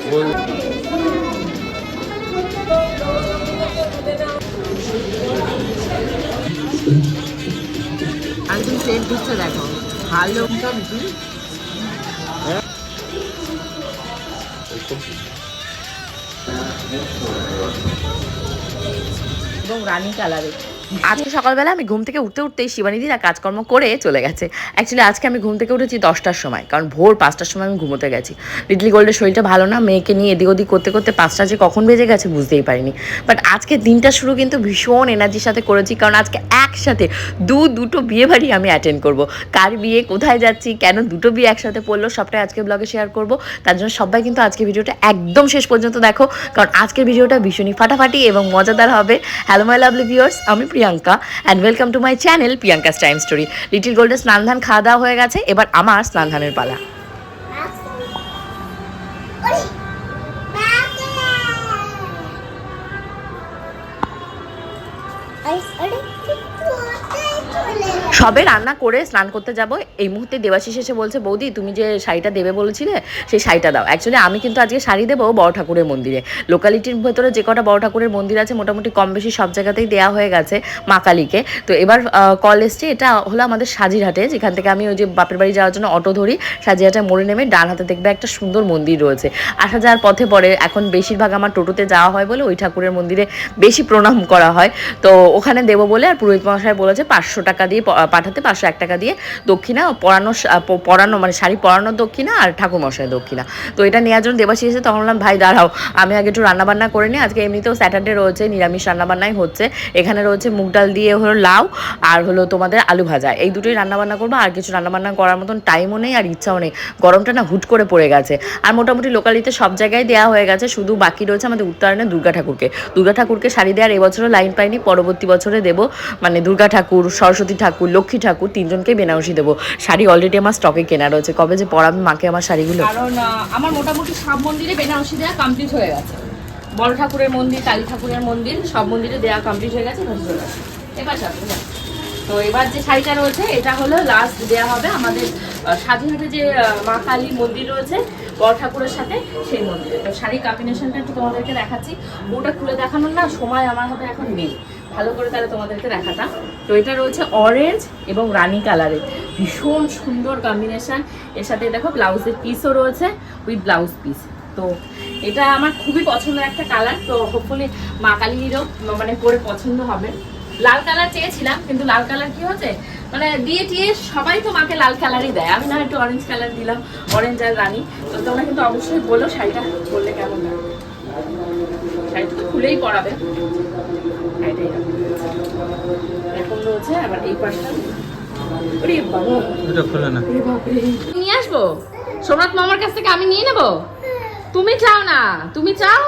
একদম প্লেট দিচ্ছে দেখো ভালো এবং রানী কালারে। আজকে সকালবেলা আমি ঘুম থেকে উঠতেই শিবানীদিরা কাজকর্ম করে চলে গেছে। অ্যাকচুয়ালি আজকে আমি ঘুম থেকে উঠেছি 10টার সময়, কারণ ভোর 5টার সময় আমি ঘুমোতে গেছি। লিটলি গোল্ডের শরীরটা ভালো না, মেয়েকে নিয়ে এদিক ওদিক করতে করতে 5টা যে কখন বেজে গেছে বুঝতেই পারিনি। বাট আজকে দিনটা শুরু কিন্তু ভীষণ এনার্জির সাথে করেছি, কারণ আজকে একসাথে দুটো বিয়ে বাড়ি আমি অ্যাটেন্ড করব। কার বিয়ে, কোথায় যাচ্ছি, কেন দুটো বিয়ে একসাথে পড়লো, সবটাই আজকে ব্লগে শেয়ার করব। তার জন্য সবাই কিন্তু আজকে ভিডিওটা একদম শেষ পর্যন্ত দেখো, কারণ আজকের ভিডিওটা ভীষণই ফাটাফাটি এবং মজাদার হবে। হ্যালো মাই লাভলি ভিউয়ার্স, আমি Priyanka and welcome to my channel Priyanka's time story. Little গোল্ডের স্নান ধান খাওয়া দাওয়া হয়ে গেছে, এবার আমার স্নান ধানের পালা। সবে রান্না করে স্নান করতে যাব, এই মুহূর্তে দেবাশিস এসে বলছে বৌদি তুমি যে শাড়িটা দেবে বলেছিলে সেই শাড়িটা দাও। অ্যাকচুয়ালি আমি কিন্তু আজকে শাড়ি দেবো বড় ঠাকুরের মন্দিরে। লোকালিটির ভেতরে যে কটা বড় ঠাকুরের মন্দির আছে মোটামুটি কম বেশি সব জায়গাতেই দেওয়া হয়ে গেছে মা কালীকে। তো এবার কল এসছে, এটা হলো আমাদের সাজিরহাটে, যেখান থেকে আমি ওই যে বাপের বাড়ি যাওয়ার জন্য অটো ধরি। সাজিরহাটে মোড়ে নেমে ডান হাতে দেখবে একটা সুন্দর মন্দির রয়েছে, আসা যাওয়ার পথে পড়ে। এখন বেশিরভাগ আমার টোটোতে যাওয়া হয় বলে ওই ঠাকুরের মন্দিরে বেশি প্রণাম করা হয়। তো ওখানে দেবো বলে আর পুরোহিত মশাই বলেছে 500 টাকা দিয়ে পাঠাতে, 501 টাকা দিয়ে দক্ষিণা, পড়ানো মানে শাড়ি পরানোর দক্ষিণা আর ঠাকুর মশাই দক্ষিণা। তো এটা নেওয়ার জন্য দেবাশিস এসে তখন বললাম ভাই দাঁড়াও, আমি আগে একটু রান্নাবান্না করে নিই। আজকে এমনিতেও স্যাটারডে রয়েছে, নিরামিষ রান্নাবান্নাই হচ্ছে। এখানে রয়েছে মুগ ডাল দিয়ে হলো লাউ আর হলো তোমাদের আলু ভাজা, এই দুটোই রান্নাবান্না করবো। আর কিছু রান্নাবান্না করার মতন টাইমও নেই আর ইচ্ছাও নেই, গরমটা না হুট করে পড়ে গেছে। আর মোটামুটি লোকালিতে সব জায়গায় দেওয়া হয়ে গেছে, শুধু বাকি রয়েছে আমাদের উত্তরায়ণে দুর্গা ঠাকুরকে শাড়ি দেওয়ার এবছরও লাইন পাইনি, পরবর্তী বছরে দেবো। মানে দুর্গা ঠাকুর, সরস্বতী ঠাকুর, লক্ষ্মী ঠাকুর তিনজনকে বেনারসি দেবো। শাড়ি অলরেডি আমার স্টকে কেনা রয়েছে, কবে যে পরাবে মাকে আমার শাড়িগুলো। কারণ আমার মোটামুটি সব মন্দিরে বেনারসি দেওয়া কমপ্লিট হয়ে গেছে। বড় ঠাকুরের মন্দির, কালী ঠাকুরের মন্দির, সব মন্দিরে দেওয়া কমপ্লিট হয়ে গেছে। এবার তো এবার যে শাড়িটা রয়েছে এটা হলো লাস্ট দেওয়া হবে আমাদের স্বাধীনতা যে মা কালী মন্দির রয়েছে বড় ঠাকুরের সাথে, সেই মন্দিরে। তো শাড়ির কম্বিনেশনটা একটু তোমাদেরকে দেখাচ্ছি। ওটা খুলে দেখানোর না সময় আমার হাতে এখন নেই ভালো করে, তাহলে তোমাদেরকে দেখাতাম। তো এটা রয়েছে অরেঞ্জ এবং রানী কালারের, ভীষণ সুন্দর কম্বিনেশন। এর সাথে দেখো ব্লাউজের পিসও রয়েছে উইথ ব্লাউজ পিস। তো এটা আমার খুবই পছন্দের একটা কালার। তো হোপফুলি মা কালীরও মানে পরে পছন্দ হবে। লাল কালার চেয়েছিলাম, কিন্তু লাল কালার কি হচ্ছে মানে দিয়ে টিয়ে সবাই তো মাকে লাল কালারই দেয়, আমি না একটু অরেঞ্জ কালার দিলাম, অরেঞ্জ আর রানী। তো তোমরা কিন্তু অবশ্যই বলো শাড়িটা বললে কেমন লাগবে। শাড়িটা তো খুলেই পরাবে, এখন রয়েছে আবার এই পাশটা। নিয়ে আসবো সোমনাথ মামার কাছ থেকে, আমি নিয়ে নেবো। তুমি চাও না, তুমি চাও।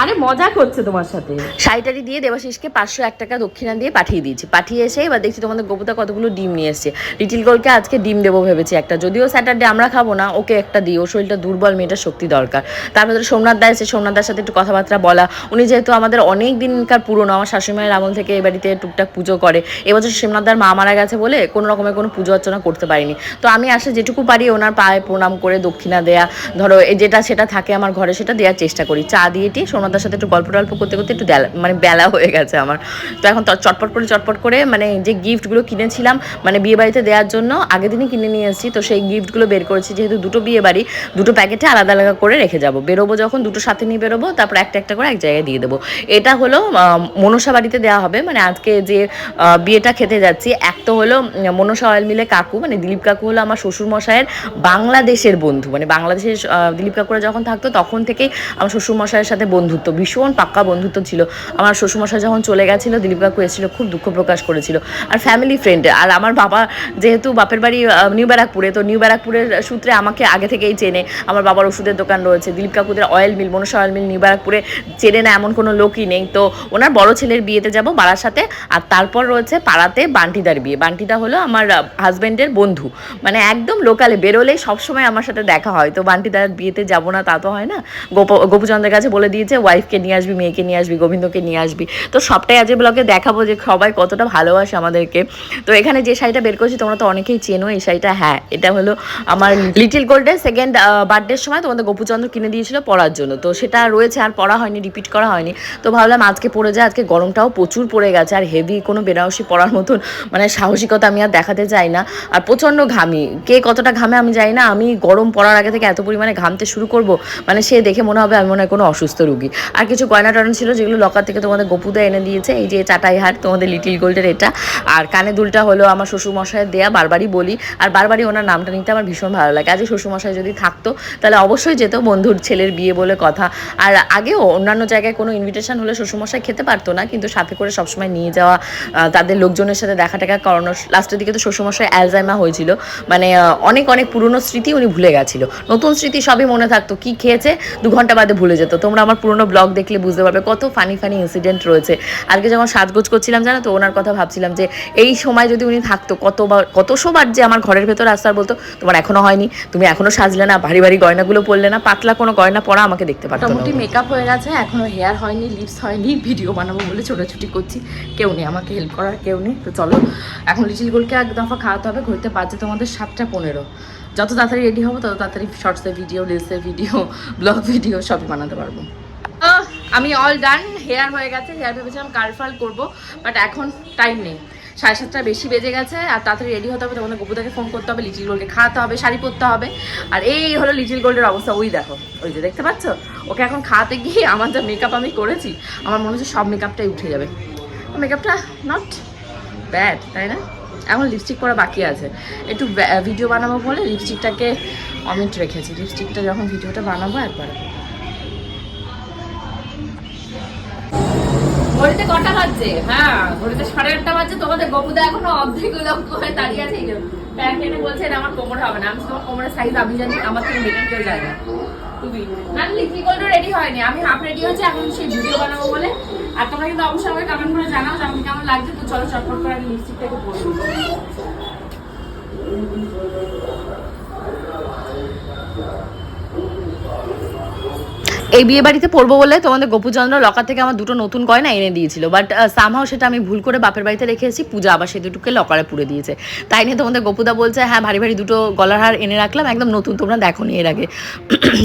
আরে মজা করছে তোমার সাথে। শাড়িটারি দিয়ে দেবাশিসকে 501 টাকা দক্ষিণা দিয়ে পাঠিয়ে দিয়েছি। পাঠিয়ে এসে এবার দেখছি তোমাদের গোপুতা কতগুলো ডিম নিয়ে এসছে। লিটিল গোলকে আজকে ডিম দেবো ভেবেছি একটা, যদিও স্যাটারডে আমরা খাবো না, ওকে একটা দিই, ওর শরীরটা দুর্বল, মেয়েটার শক্তি দরকার। তার ভেতরে সোমনাথ দা এসে, সোমনাথ দার সাথে একটু কথাবার্তা বলা। উনি যেহেতু আমাদের অনেক দিনকার পুরনো, আমার শাশুড়িমায়ের আমল থেকে এই বাড়িতে টুকটাক পুজো করে। এবছর সোমনাথ দার মা মারা গেছে বলে কোনো রকমের কোনো পুজো অর্চনা করতে পারিনি। তো আমি আসলে যেটুকু পারি ওনার পায়ে প্রণাম করে দক্ষিণা দেয়া, ধরো যেটা সেটা থাকে আমার ঘরে সেটা দেওয়ার চেষ্টা করি। চা দিয়ে সোমনাথ সাথে একটু গল্প করতে করতে একটু মানে বেলা হয়ে গেছে আমার। তো এখন চটপট করে মানে যে গিফটগুলো কিনেছিলাম মানে বিয়ে বাড়িতে দেওয়ার জন্য আগের দিনই কিনে নিয়ে এসেছি, তো সেই গিফটগুলো বের করেছি। যেহেতু দুটো বিয়ে বাড়ি, দুটো প্যাকেটে আলাদা আলাদা করে রেখে যাবো, বেরোবো যখন দুটো সাথে নিয়ে বেরোবো, তারপর একটা একটা করে এক জায়গায় দিয়ে দেবো। এটা হলো মনসা বাড়িতে দেওয়া হবে, মানে আজকে যে বিয়েটা খেতে যাচ্ছি। এক তো হলো মনসা অয়েল মিলে কাকু, মানে দিলীপ কাকু হলো আমার শ্বশুর মশাইয়ের বাংলাদেশের বন্ধু, মানে বাংলাদেশের দিলীপ কাকুরা যখন থাকতো তখন থেকেই আমার শ্বশুর মশাইয়ের সাথে বন্ধুত্ব, ভীষণ পাক্কা বন্ধুত্ব ছিল। আমার শ্বশুরমশাই যখন চলে গেছিলো দিলীপ কাকু এসেছিলো, খুব দুঃখ প্রকাশ করেছিল। আর ফ্যামিলি ফ্রেন্ড, আর আমার বাবা যেহেতু বাপের বাড়ি নিউ ব্যারাকপুরে, তো নিউ ব্যারাকপুরের সূত্রে আমাকে আগে থেকেই চেনে। আমার বাবার ওষুধের দোকান রয়েছে, দিলীপ কাকুদের oil mill, Manasa oil mill নিউ ব্যারাকপুরে চেনে না এমন কোনো লোকই নেই। তো ওনার বড় ছেলের বিয়েতে যাব বারাসাতে, আর তারপর রয়েছে পাড়াতে বান্টিদার বিয়ে। বান্টিদা হলো আমার হাজব্যান্ডের বন্ধু, মানে একদম লোকালে বেরোলেই সবসময় আমার সাথে দেখা হয়। তো বান্টিদার বিয়েতে যাব না তা তো হয় না। গোপুচন্দ্রের কাছে বলে দিয়েছে ওয়াইফকে নিয়ে আসবি, মেয়েকে নিয়ে আসবি, গোবিন্দকে নিয়ে আসবি। তো সবটাই আজকে ব্লগে দেখাবো যে সবাই কতটা ভালোবাসে আমাদেরকে। তো এখানে যে শাড়িটা বের করছি তোমরা তো অনেকেই চেনো এই শাড়িটা। হ্যাঁ, এটা হলো আমার লিটিল গোল্ডের সেকেন্ড বার্থডের সময় তোমাদের গোপুচন্দ্র কিনে দিয়েছিল পরার জন্য। তো সেটা রয়েছে, আর পরা হয়নি, রিপিট করা হয়নি। তো ভাবলাম আজকে পরে যায়, আজকে গরমটাও প্রচুর পড়ে গেছে, আর হেভি কোনো বেনারসি পরার মতন মানে সাহসিকতা আমি আর দেখাতে চাই না। আর প্রচণ্ড ঘামি, কে কতটা ঘামে আমি জানি না, আমি গরম পড়ার আগে থেকে এত পরিমাণে ঘামতে শুরু করব, মানে সে দেখে মনে হবে আমি মনে হয় কোনো অসুস্থ রুগী। আর কিছু গয়না টয়না ছিল যেগুলো লকার থেকে তোমাদের গোপুদা এনে দিয়েছে, এই যে চাটাই হাট তোমাদের লিটিল গোল্ডের এটা। আর কানে দুলটা হলো আমার শ্বশুরমশাইয়ের দেয়া, বারবারই বলি, আর বারবারই ওনার নামটা নিতে আমার ভীষণ ভালো লাগে। আজকে শ্বশুরমশাই যদি থাকতো তাহলে অবশ্যই যেত, বন্ধুর ছেলের বিয়ে বলে কথা। আর আগেও অন্যান্য জায়গায় কোনো ইনভিটেশন হলে শ্বশুরমশাই খেতে পারতো না, কিন্তু সাথে করে সবসময় নিয়ে যাওয়া, তাদের লোকজনের সাথে দেখা টাকা করানো। লাস্টের দিকে তো শ্বশুরমশাই অ্যালজাইমার হয়েছিল, মানে অনেক অনেক পুরনো স্মৃতি উনি ভুলে গেছিল, নতুন স্মৃতি সবই মনে থাকতো, কি খেয়েছে 2 ঘন্টা বাদে ভুলে যেত। তোমরা আমার পুরনো ব্লগ দেখলে বুঝতে পারবে কত ফানি ফানি ইনসিডেন্ট রয়েছে। আজকে যখন সাজগোজ করছিলাম জানো তো, ওনার কথা ভাবছিলাম যে এই সময় যদি উনি থাকতো কতশোবার যে আমার ঘরের ভেতর আসতে, আর বলতো তোমার এখনো হয়নি, তুমি এখনো সাজলে না, ভারী ভারী গয়নাগুলো পরলে না, পাতলা কোনো গয়না পরা আমাকে দেখতে পারতো। মোটামুটি মেকআপ হয়ে গেছে, এখনো হেয়ার হয়নি, লিপস হয়নি, ভিডিও বানাবো বলে ছোটাছুটি করছি, কেউ নেই আমাকে হেল্প করার, কেউ নেই। তো চলো এখন লিটিল গোলকে এক দফা খাওয়াতে হবে, ঘুরতে পারছে তোমাদের 7:15। যত তাড়াতাড়ি রেডি হবো তত তাড়াতাড়ি শর্টসের ভিডিও, রিলসের ভিডিও, ব্লগ ভিডিও সবই বানাতে পারবো। আমি অল ডান, হেয়ার হয়ে গেছে, হেয়ার ভেবেছিলাম কার্ল করবো, বাট এখন টাইম নেই, 7:30 বেশি বেজে গেছে, আর তাড়াতাড়ি রেডি হতে হবে, তোমাদের গোপুদাকে ফোন করতে হবে, লিটিল গোল্ডকে খাওয়াতে হবে, শাড়ি পরতে হবে। আর এই হলো লিটিল গোল্ডের অবস্থা, ওই দেখো, ওই যে দেখতে পাচ্ছ, ওকে এখন খাওয়াতে গিয়ে আমার যা মেকআপ আমি করেছি, আমার মনে হচ্ছে সব মেকআপটাই উঠে যাবে। মেকআপটা নট ব্যাড, তাই না? এখন লিপস্টিক পরা বাকি আছে, একটু ভিডিও বানাবো বলে লিপস্টিকটাকে অমিট রেখেছি, লিপস্টিকটা যখন ভিডিওটা বানাবো একবার। ঘড়িতে কটা বাজছে? হ্যাঁ, ঘড়িতে 8:30 বাজছে, তোমাদের গোপুদা এখনো অর্ধেক লক্ষ্য হয়ে দাঁড়িয়ে আছে। প্যান্ট এনে বলছে এটা আমার কোমর হবে না, আমি তোমার কোমরের সাইজ আমি জানি, আমার থেকে বেটার কেউ যায় না। তুমি না, লিপস্টিক গোল্ডও রেডি হয়নি, আমি হাফ রেডি হচ্ছে, এখন সেই ভিডিও বানাবো বলে। আর তোমরা কিন্তু অবশ্যই আমাকে কমেন্ট করে জানাও যে আমাকে কেমন লাগছে। তো চলো চটপট করে আমি লিপস্টিকটাকে পরবো। এই বিয়ে বাড়িতে পরবো বলে তোমাদের গোপুচন্দ্র লকার থেকে আমার 2টো নতুন গয়না এনে দিয়েছিল, বাট সামহাও সেটা আমি ভুল করে বাপের বাড়িতে রেখে এসেছি, পূজা আবার সেই দুটোকে লকারে পুড়ে দিয়েছে। তাই নিয়ে তোমাদের গোপুদা বলছে হ্যাঁ ভারী ভারী 2টো গলার হার এনে রাখলাম, একদম নতুন, তোমরা দেখো নি এর আগে,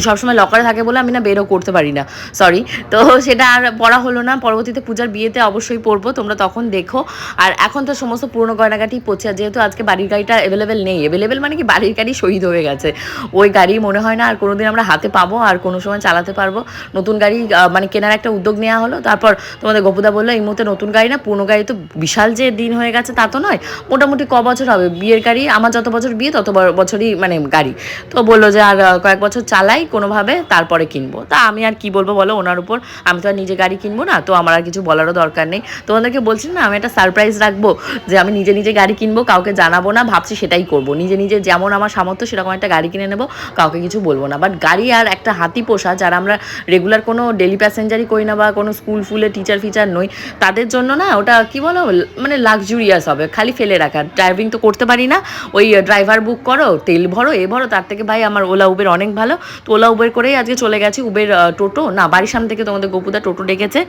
সবসময় লকারে থাকে বলে আমি না বেরও করতে পারি না, সরি। তো সেটা আর পরা হলো না, পরবর্তীতে পূজার বিয়েতে অবশ্যই পরবো, তোমরা তখন দেখো। আর এখন তো সমস্ত পুরনো গয়নাগাটি পড়ছে, আর যেহেতু আজকে বাড়ির গাড়িটা অ্যাভেলেবেল নেই, অ্যাভেলেবেল মানে কি বাড়ির গাড়ি শহীদ হয়ে গেছে, ওই গাড়ি মনে হয় না আর কোনোদিন আমরা হাতে পাবো, আর কোনো সময় চালাতে পারবো। নতুন গাড়ি মানে কেনার একটা উদ্যোগ নেওয়া হলো। তারপর তোমাদের গোপুদা বললো এই মুহূর্তে নতুন গাড়ি না, পুরনো গাড়ি তো বিশাল যে দিন হয়ে গেছে তা তো নয়, মোটামুটি ক বছর হবে বিয়ের গাড়ি, আমার যত বছর বিয়ে তত বছরই মানে গাড়ি। তো বললো যে আর কয়েক বছর চালাই কোনোভাবে, তারপরে কিনবো। তা আমি আর কি বলবো বলো ওনার উপর, আমি তো আর নিজে গাড়ি কিনবো না, তো আমার আর কিছু বলারও দরকার নেই। তোমাদেরকে বলছি না আমি একটা সারপ্রাইজ রাখবো, যে আমি নিজে নিজে গাড়ি কিনবো, কাউকে জানাবো না, ভাবছি সেটাই করবো, নিজে নিজে যেমন আমার সামর্থ্য সেরকম একটা গাড়ি কিনে নেবো, কাউকে কিছু বলবো না। বাট গাড়ি আর একটা হাতি পোষা, যারা আমরা রেগুলার কোনো ডেলি প্যাসেঞ্জারই করি না বা কোনো স্কুল ফুলে টিচার ফিচার নই, তাদের জন্য না ওটা কি বলো মানে লাক্সুরিয়াস হবে, খালি ফেলে রাখা। ড্রাইভিং তো করতে পারি না, ওই ড্রাইভার বুক করো, তেল ভরো, এ ভরো, তার থেকে ভাই আমার ওলা উবের অনেক ভালো। তো ওলা উবের করেই আজকে চলে গেছি, উবের টোটো না, বাড়ির সামনে থেকে তোমাদের গোপুদা টোটো ডেকেছে,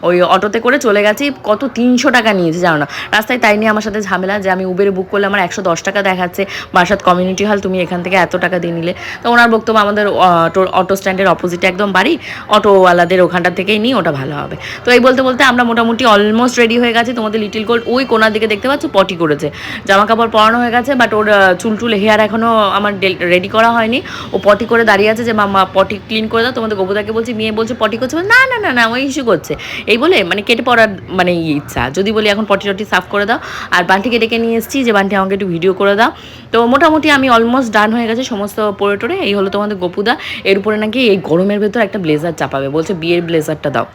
ওই অটোতে করে চলে গেছি। কত 300 টাকা নিয়েছে জানো না রাস্তায়, তাই নিয়ে আমার সাথে ঝামেলা যে আমি উবেরে বুক করলে আমার 110 টাকা দেখাচ্ছে, বারাসাত কমিউনিটি হল, তুমি এখান থেকে এত টাকা দিয়ে নিলে। তো ওনার বক্তব্য আমাদের অটো স্ট্যান্ডের অপোজিটে একদম বাড়ি, অটোওয়ালাদের ওখানটা থেকেই নিই, ওটা ভালো হবে। তো এই বলতে বলতে আমরা মোটামুটি অলমোস্ট রেডি হয়ে গেছি। তোমাদের লিটিল গোল্ড ওই কোনার দিকে দেখতে পাচ্ছ পটি করেছে, জামা কাপড় পরানো হয়ে গেছে, বাট ওর চুল হেয়ার এখনও আমার রেডি করা হয়নি। ও পটি করে দাঁড়িয়ে আছে যে মামা পটি ক্লিন করে দাও। তোমাদের গোপুদাকে বলছি, মেয়ে বলছে পটি করছে, না না না না ওই ইস্যু করছে, এই বলে মানে কেটে পড়ার মানে ইচ্ছা, যদি বলি এখন পটি টটি সাফ করে দাও। আর বান্টিকে ডেকে নিয়ে এসেছি যে বান্টি আমাকে একটু ভিডিও করে দাও। তো মোটামুটি আমি অলমোস্ট ডান হয়ে গেছে সমস্ত পরে টোরে। এই হলো তোমাদের গোপুদা, এর উপরে নাকি এই গরমের ভেতর একটা ব্লেজার চাপাবে, বলছে বিয়ের ব্লেজারটা দাও।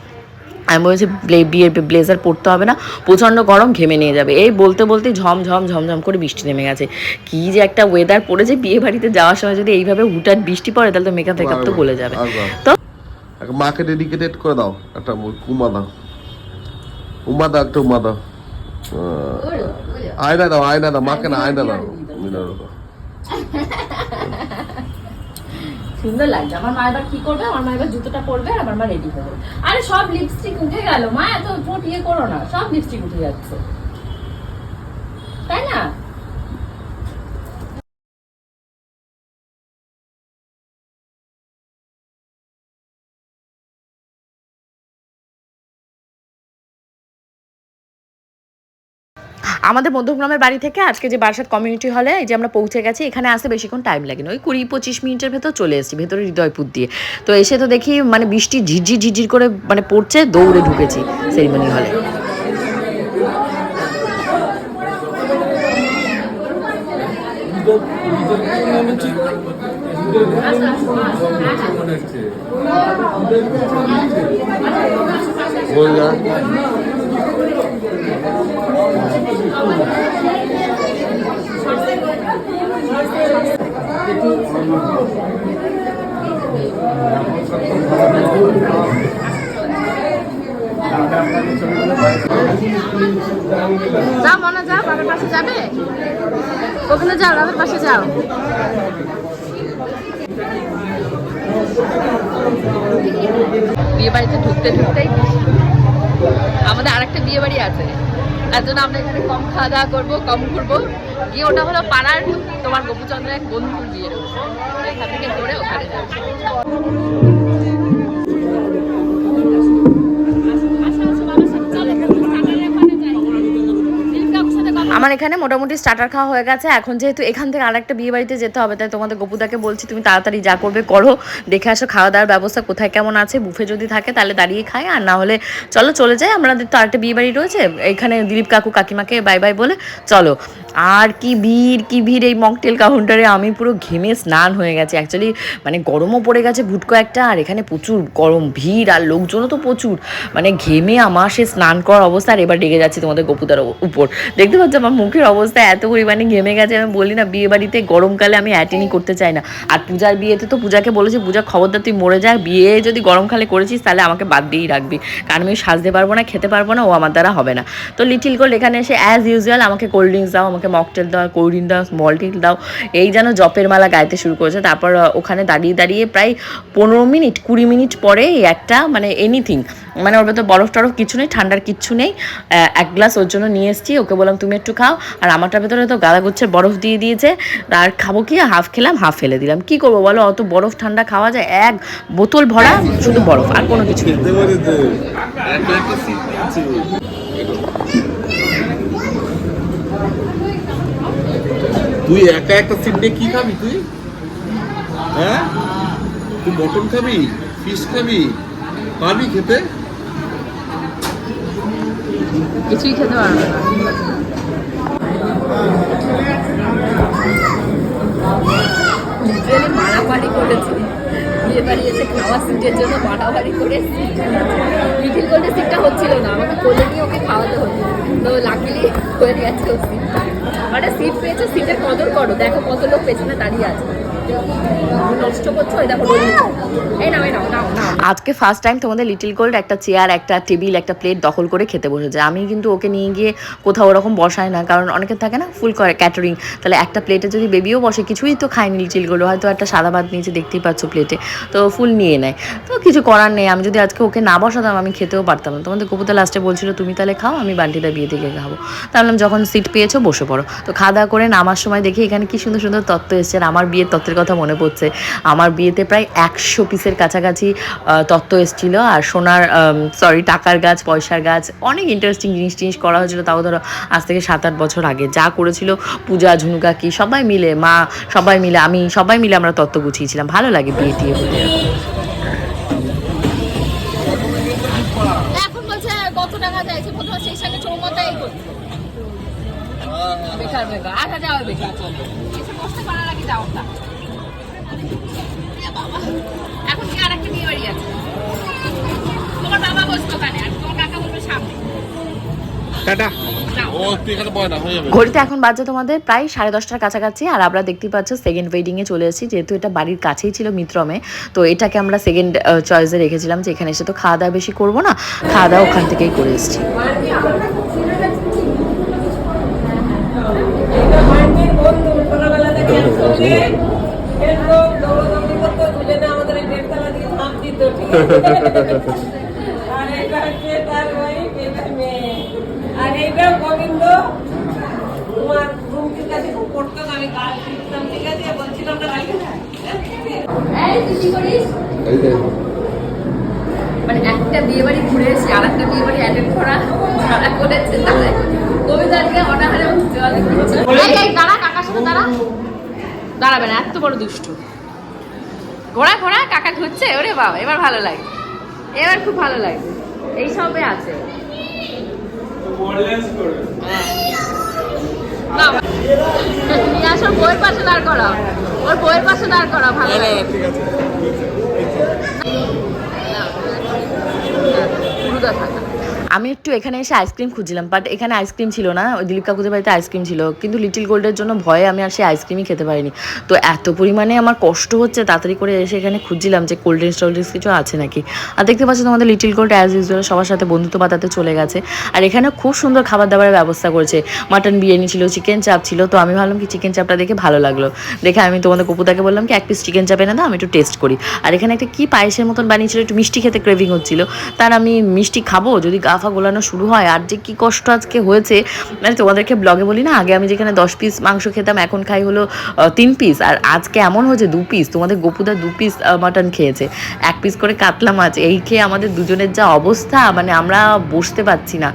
আমি বলেছি বিয়ের ব্লেজার পরতে হবে না, প্রচণ্ড গরম, ঘেমে নিয়ে যাবে। এই বলতে বলতে ঝমঝম করে বৃষ্টি নেমে গেছে। কি যে একটা ওয়েদার পড়েছে, বিয়ে বাড়িতে যাওয়ার সময় যদি এইভাবে হুটহাট বৃষ্টি পড়ে তাহলে তো মেকআপ তো গলে যাবে। তো মাকে ডেডিকেটেড করে দাও, একটা উমা দাও, একটা উমা দাও, আয়না দাও, মাকে না আয়না দাও। সুন্দর লাগছে। আমার মা এবার কি করবে, আমার মা এবার জুতোটা পরবে আর আমার মা রেডি হয়ে যাবে। আরে সব লিপস্টিক উঠে গেল মা, এত ঠোঁট ইয়ে করো না, সব লিপস্টিক উঠে যাচ্ছে, তাই না? আমাদের মধ্যমগ্রামের বাড়ি থেকে আজকে যে বারাসাত কমিউনিটি হলে এই যে আমরা পৌঁছে গেছি, এখানে আসতে বেশিক্ষণ টাইম লাগেনি, ওই 20-25 মিনিটের ভেতর চলে এসেছি ভেতরে হৃদয়পুর দিয়ে। তো এসে তো দেখি মানে বৃষ্টি ঝিরঝির ঝিরঝির করে মানে পড়ছে, দৌড়ে ঢুকেছি সেরিমনি হলে। যাও মনে যাও, বাবার পাশে যাবে, ওখানে যাও, বাবার পাশে যাও। বিয়ে বাড়িতে ঢুকতে ঢুকতেই আমাদের আরেকটা বিয়ে বাড়ি আছে, তার জন্য আমরা এখানে কম খাওয়া দাওয়া করবো, কম ঘুরবো। গিয়ে ওটা হলো পাড়ার তোমার গোপুচন্দ্রের এক বন্ধুর বিয়ে, এখান থেকে ঘুরে ওখানে যাবো। আমার এখানে মোটামুটি স্টার্টার খাওয়া হয়ে গেছে। এখন যেহেতু এখান থেকে আরেকটা বিয়ে বাড়িতে যেতে হবে, তাই তোমাদের গপুদাকে বলছি তুমি তাড়াতাড়ি যা করবে করো, দেখে আসো খাওয়া দাওয়ার ব্যবস্থা কোথায় কেমন আছে, বুফে যদি থাকে তাহলে দাঁড়িয়ে খাই, আর না হলে চলো চলে যাই। আমাদের তো আরেকটা বিয়ে বাড়ি রয়েছে এখানে, দিলীপ কাকু কাকিমাকে বাই বাই বলে চলো। আর কি ভিড় এই মকটেল কাউন্টারে, আমি পুরো ঘেমে স্নান হয়ে গেছে। অ্যাকচুয়ালি মানে গরমও পড়ে গেছে ভুটকো একটা, আর এখানে প্রচুর গরম, ভিড় আর লোকজনও তো প্রচুর, মানে ঘেমে আমার সে স্নান করার অবস্থা। আর এবার ডেকে যাচ্ছে তোমাদের গপুদার উপর, দেখতে পাচ্ছ আমার মুখের অবস্থা এত পরিমাণে ঘেমে গেছে। আমি বলি না বিয়ে বাড়িতে গরমকালে আমি অ্যাটেন্ডই করতে চাই না। আর পূজার বিয়েতে তো পূজাকে বলেছি, পূজা খবরদার তুই মরে যা, বিয়ে যদি গরমকালে করেছিস তাহলে আমাকে বাদ দিয়েই রাখবি, কারণ আমি সাজতে পারবো না, খেতে পারবো না, ও আমার দ্বারা হবে না। তো লিটিল গোল্ড এখানে এসে অ্যাজ ইউজুয়াল আমাকে কোল্ড ড্রিঙ্কস দাও, আমাকে মকটেল দাও, কোল্ড ড্রিঙ্ক দাও, স্মল টিল দাও, এই যেন জপের মালা গাইতে শুরু করেছে। তারপর ওখানে দাঁড়িয়ে দাঁড়িয়ে প্রায় 15-20 মিনিট পরে একটা মানে এনিথিং, মানে ওর ভেতর বরফ টরফ কিছু নেই, ঠান্ডার কিচ্ছু নেই, এক গ্লাস ওর জন্য নিয়ে এসেছি, ওকে বললাম তুমি একটু খাও, আর আমারটার ভেতরে তো গাদাগুচ্ছের বরফ দিয়ে দিয়েছে, আর খাবো কি, হাফ খেলাম হাফ ফেলে দিলাম, কি করবো বলো, অত বরফ ঠান্ডা খাওয়া যায়? এক বোতল ভরা শুধু বরফ, আর কোনো কিছু নেই। তুই একা একটা সিট নিয়ে কি খাবি তুই? হ্যাঁ, তুই মটন খাবি, ফিশ খাবি, পাবি খেতে? কিছুই খেতে পারবে না। মারামারি করেছি বিয়ে বাড়ি এসে খাওয়া সিটের জন্য, মারামারি করে লিটিল গোল্ডের সিটটা হচ্ছিল না, আমাকে কোলে নিয়ে ওকে খাওয়াতে হতো, তো লাকিলি হয়ে গেছে ও সিট। মানে সিট পেয়েছো, সিটের কদর করো, দেখো কত লোক পেছনে দাঁড়িয়ে আছে, নষ্ট করছো, ওই দেখো এই নাও এই নাও নাও নাও। আজকে ফার্স্ট টাইম তোমাদের লিটিল গোল্ড একটা চেয়ার, একটা টেবিল, একটা প্লেট দখল করে খেতে বসেছে। আমি কিন্তু ওকে নিয়ে গিয়ে কোথাও ওরকম বসাই না, কারণ অনেকের থাকে না ফুল করে ক্যাটারিং, তাহলে একটা প্লেটে যদি বেবিও বসে, কিছুই তো খায়নি লিটিল গোল্ড, হয়তো একটা সাদা ভাত নিয়েছে দেখতেই পাচ্ছ প্লেটে, তো ফুল নিয়ে নেয়, তো কিছু করার নেই। আমি যদি আজকে ওকে না বসাতাম আমি খেতেও পারতাম না। তোমাদের কপুতা লাস্টে বলছিল তুমি তাহলে খাও, আমি বান্টিদা বিয়ে থেকে খাবো, তাহলে যখন সিট পেয়েছো বসে পড়ো। তো খাওয়া দাওয়া করে নামার সময় দেখি এখানে কি সুন্দর সুন্দর তত্ত্ব এসছে, আর আমার বিয়ের তত্ত্বের কথা মনে পড়ছে। আমার বিয়েতে প্রায় 100 পিসের কাছাকাছি তত্ত্ব এসেছিলো, আর সোনার টাকার গাছ, পয়সার গাছ, অনেক ইন্টারেস্টিং জিনিস করা হয়েছিল। তাও ধরো আজ থেকে 7-8 বছর আগে যা করেছিল পূজা, ঝুনুকা কি সবাই মিলে, মা সবাই মিলে, আমি সবাই মিলে আমরা তত্ত্ব গুছিয়েছিলাম। ভালো লাগে বিয়ে টিয়ে হতে। এখন বলছে কত টাকা চাইছে, প্রথমে সেই সঙ্গে চৌমাতাই করছে, বেকার বেকার আসা যাওয়া বেকার, এসে বসতে পারা লাগে যাওয়াটা। এখন কি আরেকটা বিয়ে বাড়ি আছে, তোমার বাবা বসতো ওখানে, আর তোমার কাকা বলবে সামনে। ঘড়িতে এখন বাজে তোমাদের প্রায় 10:30টার কাছাকাছি, আর আমরা দেখতে পাচ্ছ সেকেন্ড ওয়েডিংয়ে চলে এসেছি। যেহেতু এটা বাড়ির কাছেই ছিল মিত্রমে, তো এটাকে আমরা সেকেন্ড চয়েসে রেখেছিলাম যে এখানে এসে তো খাওয়া দাওয়া বেশি করবো না, খাওয়া দাওয়া ওখান থেকেই করে এসেছি। তো দুজনে আমাদের এই দেড়তলা দিয়ে ঝাঁপ দিত, ঠিক আছে? আর এইটা হচ্ছে তার ওই এটা মেয়ে। আর এইটা গোবিন্দ তোমার রুমকির কাছে খুব পড়তো, আমি গাছ শিখতাম, ঠিক আছে? বলছিলাম না কালকে এই তুই কি করিস? মানে একটা বিয়ে বাড়ি ঘুরে এসে আর একটা বিয়ে বাড়ি অ্যাটেন্ড করা যারা করেছে তারা কবিতাকে অনাহারে দাঁড়া, কাকার সাথে দাঁড়া, দাঁড়াবে না, এত বড় দুষ্টু। ঘোড়া ঘোড়া কাকা ঘুরছে, ওরে বাবা এবার ভালো লাগে, এবার খুব ভালো লাগছে, এই সবে আছে। তুমি আসো বইয়ের পাশে দাঁড় করাও, ওর বইয়ের পাশে দাঁড় করাও, ভালো লাগে। আমি একটু এখানে এসে আইসক্রিম খুঁজছিলাম, বাট এখানে আইসক্রিম ছিল না। ওই দিলীপ কাকুদের বাড়িতে আইসক্রিম ছিল, কিন্তু লিটিল গোল্ডের জন্য ভয়ে আমি আর সেই আইসক্রিমই খেতে পারিনি। তো এত পরিমাণে আমার কষ্ট হচ্ছে, তাড়াতাড়ি করে এসে এখানে খুঁজছিলাম যে কোল্ড ড্রিঙ্কস টোল্ড ড্রিঙ্কস কিছু আছে নাকি। আর দেখতে পাচ্ছি তোমাদের লিটিল গোল্ড অ্যাজ ইউজুয়াল সবার সাথে বন্ধুত্ব বাতাতে চলে গেছে। আর এখানে খুব সুন্দর খাবার দাবারের ব্যবস্থা করেছে, মাটন বিরিয়ানি ছিল, চিকেন চাপ ছিল। তো আমি ভাবলাম কি চিকেন চাপটা দেখে ভালো লাগলো, দেখে আমি তোমাদের কপুদাকে বললাম কি 1 পিস চিকেন চাপ এনে দাও, আমি একটু টেস্ট করি। আর এখানে একটা কি পায়েসের মতন বানিয়েছিল, একটু মিষ্টি খেতে ক্রেভিং হচ্ছিল, তার আমি মিষ্টি খাবো যদি গাফা গোলানো শুরু হয়। আর যে কি কষ্ট আজকে হয়েছে, মানে তোমাদেরকে ব্লগে বলি না, আগে আমি যেখানে 10 পিস মাংস খেতাম এখন খাই হলো 3 পিস, আর আজকে এমন হয়েছে 2 পিস। তোমাদের গপুদা 2 পিস মাটন খেয়েছে, 1 পিস করে কাতলা মাছ। এই খেয়ে আমাদের দুজনের যা অবস্থা, মানে আমরা বসতে পারছি না।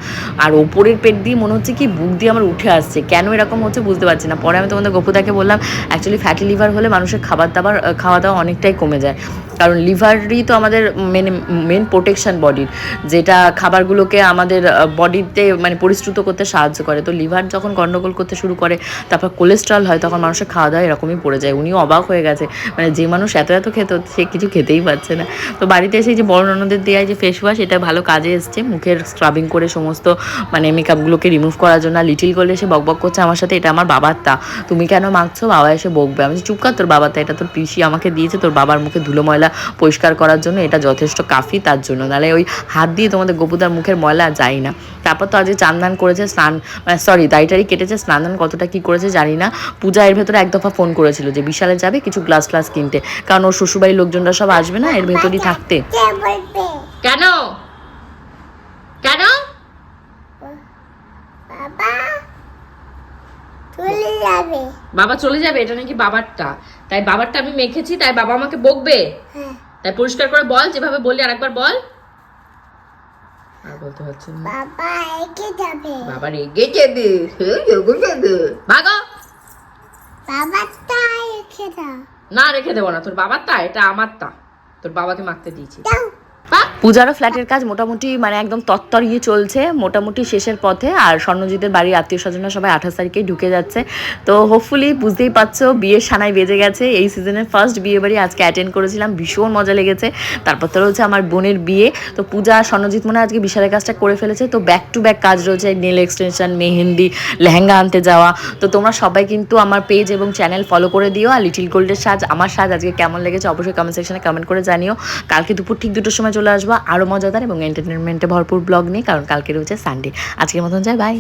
আর ওপরের পেট দিয়ে মনে হচ্ছে কি বুক দিয়ে আমার উঠে আসছে, কেন এরকম হচ্ছে বুঝতে পারছি না। পরে আমি তোমাদের গপুদাকে বললাম অ্যাকচুয়ালি ফ্যাটি লিভার হলে মানুষের খাওয়া দাওয়া অনেকটাই কমে যায়, কারণ লিভারই তো আমাদের মেন প্রোটেকশন বডির, যেটা খাবারগুলোকে আমাদের বডিতে মানে পরিশ্রুত করতে সাহায্য করে। তো লিভার যখন গন্ডগোল করতে শুরু করে, তারপর কোলেস্ট্রল হয়, তখন মানুষের খাওয়া দাওয়া এরকমই পড়ে যায়। উনিও অবাক হয়ে গেছে, মানে যে মানুষ এত এত খেত সে কিছু খেতেই পারছে না। তো বাড়িতে এসে যে বড় ননদের দেওয়া যে ফেস ওয়াশ, এটা ভালো কাজে এসছে, মুখের স্ক্রাবিং করে সমস্ত মানে মেকআপগুলোকে রিমুভ করার জন্য। লিটিল গোল্ড এসে বকবক করছে আমার সাথে, এটা আমার বাবার তা, তুমি কেন মাখছো, বাবা এসে বকবে। আমি চুপ কর, তোর বাবার তা, এটা তোর পিসি আমাকে দিয়েছে তোর বাবার মুখে ধুলো ময়লা পরিষ্কার করার জন্য, এটা যথেষ্ট কাফি তার জন্য, নাহলে ওই হাত দিয়ে তোমাদের গপুদার মুখের ময়লা যায় না। তারপর তো আজকে চান্দান করেছে, স্নান মানে সরি দাড়িটারি কেটেছে, স্নান কতটা কি করেছে জানি না। পূজা এর ভেতরে এক দফা ফোন করেছিল যে বিশালে যাবে কিছু গ্লাস ক্লাস কিনতে, কারণ ওর শ্বশুরবাড়ির লোকজনরা সব আসবে না এর ভেতরই থাকতে। কেন কেন বাবা চলে যাবে, এটা নাকি বাবারটা, তাই বাবারটা আমি মেখেছি, তাই বাবা আমাকে বকবে, তাই পরিষ্কার করে বল, যেভাবে বললি আরেকবার বল। আর বলতে পারছি না, বাবা রেগে যাবে, বাবা রেগে যাবে, ভাগো, বাবারটা রেখে দাও। না রেখে দেবো না, তোর বাবারটা, এটা আমারটা, তোর বাবাকে মাখতে দিয়েছি। পূজারও ফ্ল্যাটের কাজ মোটামুটি মানে একদম তত্তরিয়ে চলছে, মোটামুটি শেষের পথে। আর স্বর্ণজিতের বাড়ির আত্মীয় স্বজনরা সবাই 28 তারিখেই ঢুকে যাচ্ছে। তো হোপফুলি বুঝতেই পারছো বিয়ের সানাই বেজে গেছে। এই সিজনের ফার্স্ট বিয়ে বাড়ি আজকে অ্যাটেন্ড করেছিলাম, ভীষণ মজা লেগেছে। তারপর তো রয়েছে আমার বোনের বিয়ে। তো পূজা স্বর্ণজিৎ মনে আজকে বিশালের কাজটা করে ফেলেছে। তো ব্যাক টু ব্যাক কাজ রয়েছে, নেল এক্সটেনশন, মেহেন্দি, লেহেঙ্গা আনতে যাওয়া। তো তোমরা সবাই কিন্তু আমার পেজ এবং চ্যানেল ফলো করে দিও। আর লিটিল গোল্ডের সাজ, আমার সাজ আজকে কেমন লেগেছে অবশ্যই কমেন্ট সেকশনে কমেন্ট করে জানিও। কালকে দুপুর ঠিক 2টোর সময় চলে আসবো আরও মজাদার এবং এন্টারটেনমেন্টে ভরপুর ব্লগ নিয়ে, কারণ কালকে রয়েছে সানডে। আজকের মতন যাই, বাই।